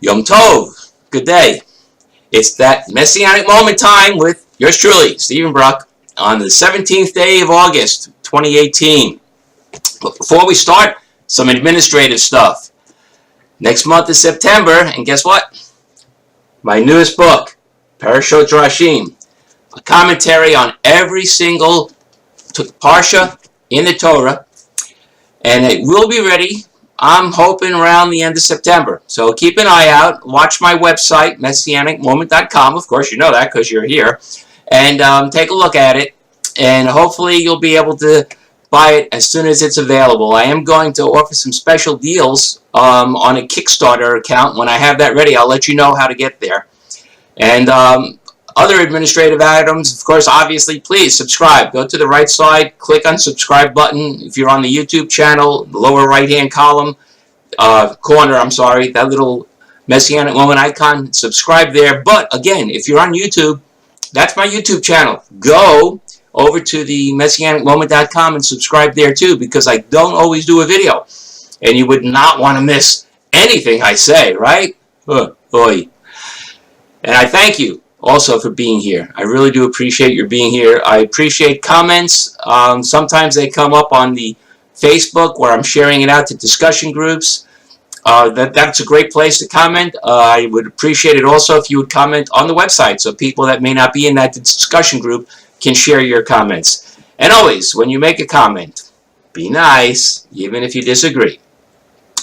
Yom Tov. Good day. It's that Messianic moment time with yours truly, Stephen Bruck, on the 17th day of August, 2018. But before we start, some administrative stuff. Next month is September, and guess what? My newest book, Parashah Shoftim, a commentary on every single Parsha in the Torah, and it will be ready, I'm hoping, around the end of September. So keep an eye out. Watch my website, MessianicMoment.com. Of course, you know that because you're here. And take a look at it. And hopefully you'll be able to buy it as soon as it's available. I am going to offer some special deals on a Kickstarter account. When I have that ready, I'll let you know how to get there. And other administrative items, of course, obviously, please subscribe. Go to the right side, click on subscribe button. If you're on the YouTube channel, the lower right-hand corner, that little Messianic Moment icon, subscribe there. But again, if you're on YouTube, that's my YouTube channel. Go over to the MessianicMoment.com and subscribe there too, because I don't always do a video. And you would not want to miss anything I say, right? Oy. And I thank you also for being here. I really do appreciate your being here. I appreciate comments. Sometimes they come up on the Facebook where I'm sharing it out to discussion groups. That's a great place to comment. I would appreciate it also if you would comment on the website so people that may not be in that discussion group can share your comments. And always, when you make a comment, be nice, even if you disagree,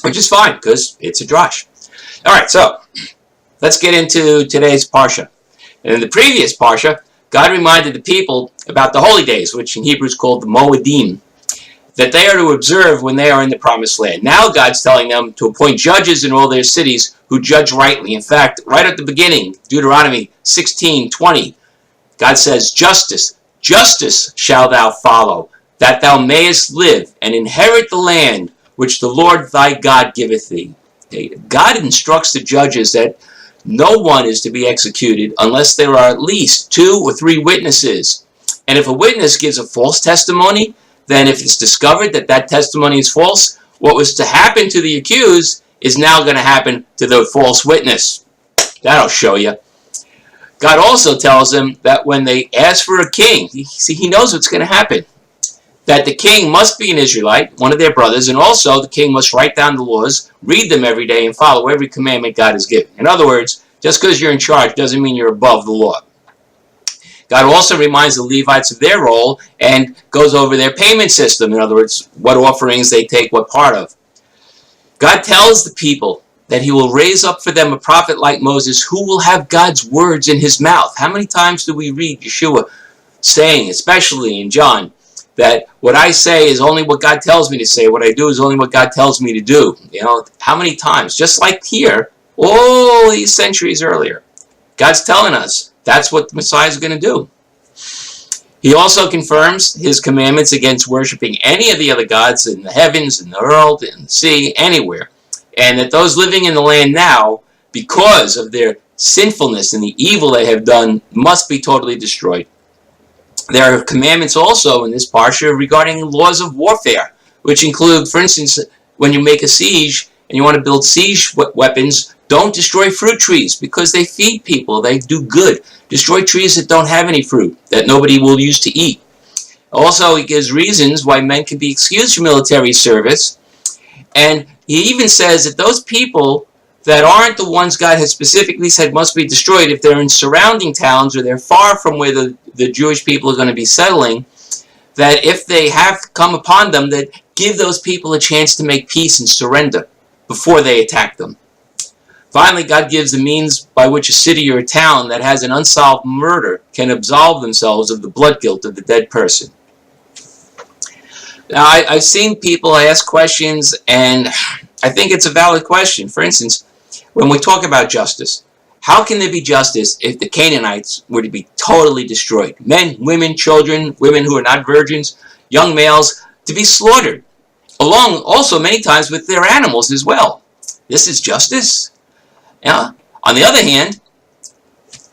which is fine because it's a drash. All right, so let's get into today's Parsha. And in the previous Parsha, God reminded the people about the holy days, which in Hebrew is called the Moedim, that they are to observe when they are in the Promised Land. Now God's telling them to appoint judges in all their cities who judge rightly. In fact, right at the beginning, Deuteronomy 16:20, God says, Justice shalt thou follow, that thou mayest live and inherit the land which the Lord thy God giveth thee. God instructs the judges that no one is to be executed unless there are at least 2 or 3 witnesses. And if a witness gives a false testimony, then if it's discovered that that testimony is false, what was to happen to the accused is now going to happen to the false witness. That'll show you. God also tells them that when they ask for a king, he knows what's going to happen. That the king must be an Israelite, one of their brothers, and also the king must write down the laws, read them every day, and follow every commandment God has given. In other words, just because you're in charge doesn't mean you're above the law. God also reminds the Levites of their role and goes over their payment system. In other words, what offerings they take what part of. God tells the people that he will raise up for them a prophet like Moses who will have God's words in his mouth. How many times do we read Yeshua saying, especially in John, that what I say is only what God tells me to say, what I do is only what God tells me to do? You know, how many times? Just like here, all these centuries earlier, God's telling us that's what the Messiah is going to do. He also confirms his commandments against worshiping any of the other gods in the heavens, in the world, in the sea, anywhere. And that those living in the land now, because of their sinfulness and the evil they have done, must be totally destroyed. There are commandments also in this Parsha regarding laws of warfare, which include, for instance, when you make a siege and you want to build siege weapons, don't destroy fruit trees because they feed people, they do good. Destroy trees that don't have any fruit, that nobody will use to eat. Also, he gives reasons why men can be excused from military service. And he even says that those people that aren't the ones God has specifically said must be destroyed, if they're in surrounding towns or they're far from where the Jewish people are going to be settling, that if they have come upon them, that give those people a chance to make peace and surrender before they attack them. Finally, God gives the means by which a city or a town that has an unsolved murder can absolve themselves of the blood guilt of the dead person. Now, I've seen people ask questions, and I think it's a valid question. For instance, when we talk about justice, how can there be justice if the Canaanites were to be totally destroyed? Men, women, children, women who are not virgins, young males, to be slaughtered, along also many times with their animals as well. This is justice. Yeah. On the other hand,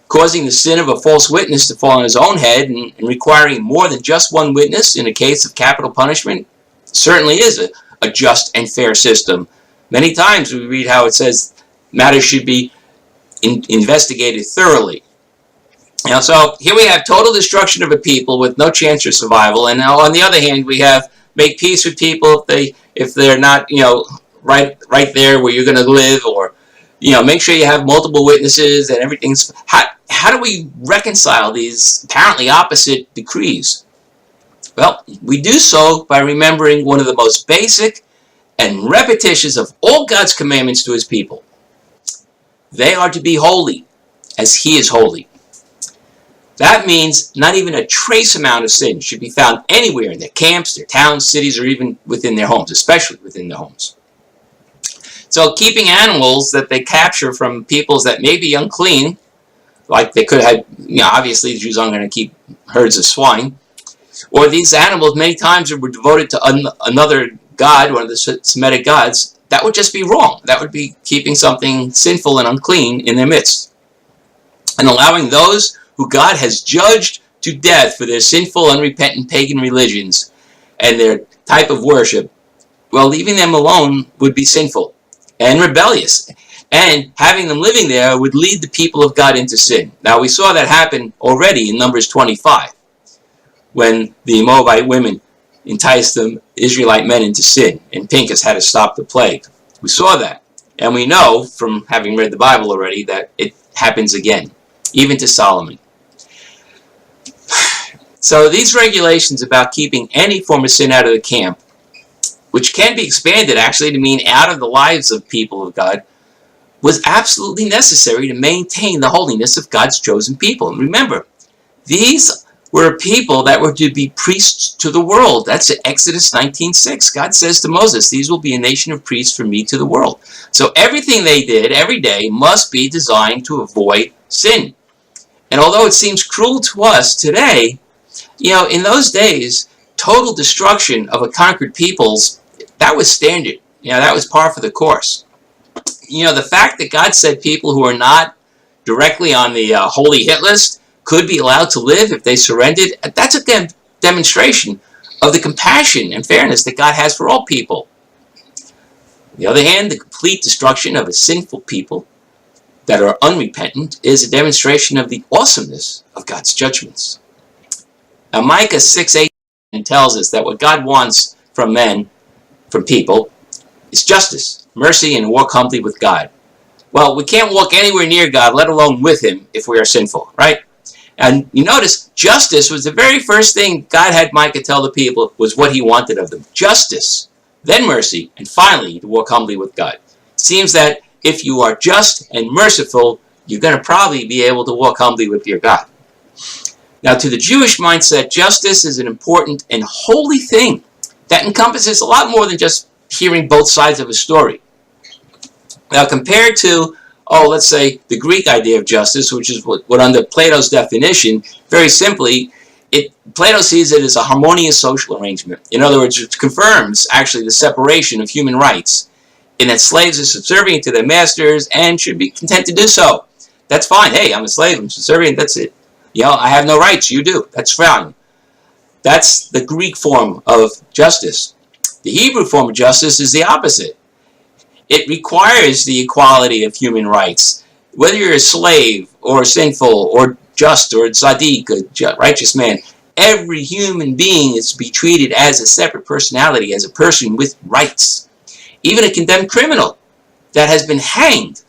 causing the sin of a false witness to fall on his own head and requiring more than just one witness in a case of capital punishment certainly is a just and fair system. Many times we read how it says matters should be investigated thoroughly. So here we have total destruction of a people with no chance for survival, and now on the other hand we have make peace with people if they're not right there where you're going to live, or make sure you have multiple witnesses and everything's. How do we reconcile these apparently opposite decrees? Well, we do so by remembering one of the most basic and repetitious of all God's commandments to his people. They are to be holy as he is holy. That means not even a trace amount of sin should be found anywhere in their camps, their towns, cities, or even within their homes, especially within their homes. So keeping animals that they capture from peoples that may be unclean, like they could have, obviously the Jews aren't going to keep herds of swine, or these animals many times were devoted to another god, one of the Semitic gods, that would just be wrong. That would be keeping something sinful and unclean in their midst. And allowing those who God has judged to death for their sinful, unrepentant pagan religions and their type of worship, well, leaving them alone would be sinful and rebellious. And having them living there would lead the people of God into sin. Now, we saw that happen already in Numbers 25, when the Moabite women enticed the Israelite men into sin, and Pinchas had to stop the plague. We saw that. And we know, from having read the Bible already, that it happens again, even to Solomon. So these regulations about keeping any form of sin out of the camp, which can be expanded actually to mean out of the lives of people of God, was absolutely necessary to maintain the holiness of God's chosen people. And remember, these were a people that were to be priests to the world. That's Exodus 19:6. God says to Moses, "These will be a nation of priests for me to the world." So everything they did every day must be designed to avoid sin. And although it seems cruel to us today, in those days, total destruction of a conquered peoples, that was standard. That was par for the course. The fact that God said people who are not directly on the holy hit list could be allowed to live if they surrendered, that's a demonstration of the compassion and fairness that God has for all people. On the other hand, the complete destruction of a sinful people that are unrepentant is a demonstration of the awesomeness of God's judgments. Now, Micah 6:8 tells us that what God wants from men, from people, is justice, mercy, and walk humbly with God. Well, we can't walk anywhere near God, let alone with him, if we are sinful, right? And you notice, justice was the very first thing God had Micah tell the people was what he wanted of them. Justice, then mercy, and finally, to walk humbly with God. It seems that if you are just and merciful, you're going to probably be able to walk humbly with your God. Now, to the Jewish mindset, justice is an important and holy thing that encompasses a lot more than just hearing both sides of a story. Now, compared to, let's say, the Greek idea of justice, which is what under Plato's definition, very simply, Plato sees it as a harmonious social arrangement. In other words, it confirms, actually, the separation of human rights, in that slaves are subservient to their masters and should be content to do so. That's fine. Hey, I'm a slave, I'm subservient, that's it. I have no rights, you do. That's fine. That's the Greek form of justice. The Hebrew form of justice is the opposite. It requires the equality of human rights. Whether you're a slave, or sinful, or just, or tzaddik, a righteous man, every human being is to be treated as a separate personality, as a person with rights. Even a condemned criminal that has been hanged,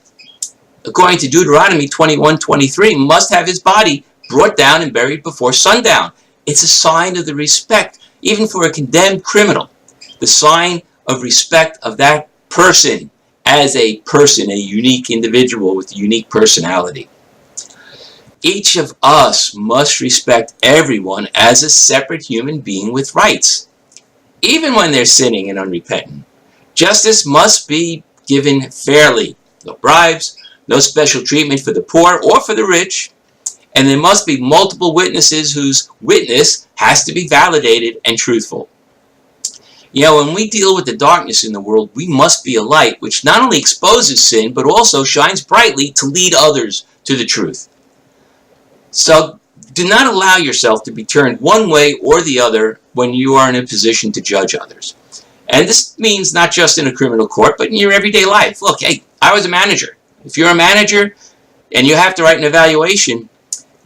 according to Deuteronomy 21:23, must have his body brought down and buried before sundown. It's a sign of the respect, even for a condemned criminal, the sign of respect of that person as a person, a unique individual with a unique personality. Each of us must respect everyone as a separate human being with rights, even when they're sinning and unrepentant. Justice must be given fairly. No bribes, no special treatment for the poor or for the rich. And there must be multiple witnesses whose witness has to be validated and truthful. When we deal with the darkness in the world, we must be a light which not only exposes sin, but also shines brightly to lead others to the truth. So do not allow yourself to be turned one way or the other when you are in a position to judge others. And this means not just in a criminal court, but in your everyday life. Look, hey, I was a manager. If you're a manager and you have to write an evaluation,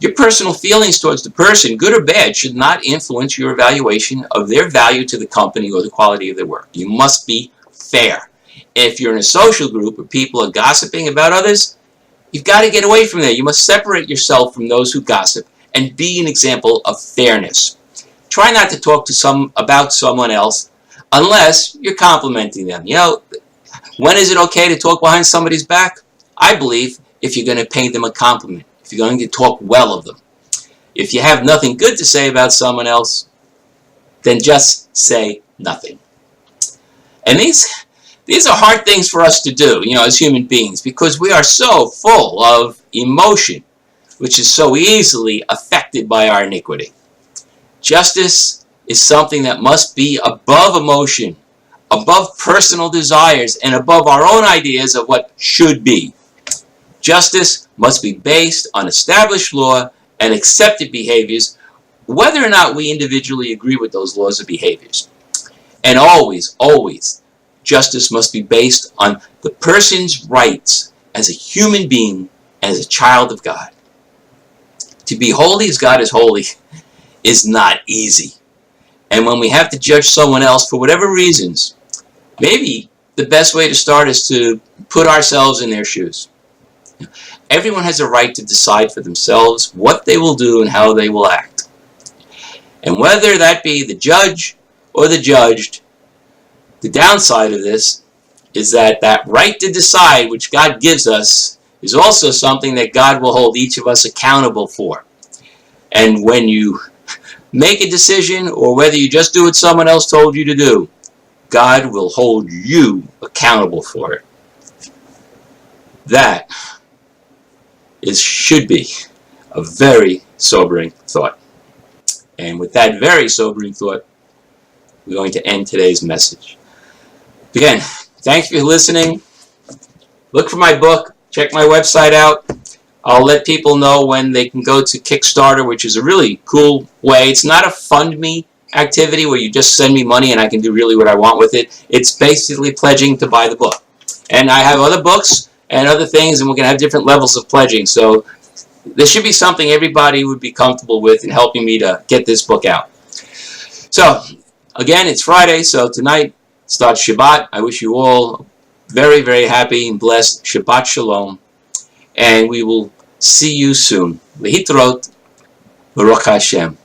your personal feelings towards the person, good or bad, should not influence your evaluation of their value to the company or the quality of their work. You must be fair. If you're in a social group where people are gossiping about others, you've got to get away from there. You must separate yourself from those who gossip and be an example of fairness. Try not to talk about someone else unless you're complimenting them. You know, when is it okay to talk behind somebody's back? I believe if you're going to pay them a compliment, if you're going to talk well of them. If you have nothing good to say about someone else, then just say nothing. And these are hard things for us to do, you know, as human beings, because we are so full of emotion, which is so easily affected by our iniquity. Justice is something that must be above emotion, above personal desires, and above our own ideas of what should be. Justice must be based on established law and accepted behaviors, whether or not we individually agree with those laws or behaviors. And always, always, justice must be based on the person's rights as a human being, as a child of God. To be holy as God is holy is not easy. And when we have to judge someone else for whatever reasons, maybe the best way to start is to put ourselves in their shoes. Everyone has a right to decide for themselves what they will do and how they will act. And whether that be the judge or the judged, the downside of this is that that right to decide which God gives us is also something that God will hold each of us accountable for. And when you make a decision, or whether you just do what someone else told you to do, God will hold you accountable for it. That should be a very sobering thought. And with that very sobering thought, we're going to end today's message. Again, thanks for listening. Look for my book. Check my website out. I'll let people know when they can go to Kickstarter, which is a really cool way. It's not a fund me activity where you just send me money and I can do really what I want with it. It's basically pledging to buy the book. And I have other books and other things, and we're going to have different levels of pledging. So this should be something everybody would be comfortable with in helping me to get this book out. So, again, it's Friday, so tonight starts Shabbat. I wish you all very, very happy and blessed Shabbat Shalom. And we will see you soon. Lehitrot, Baruch Hashem.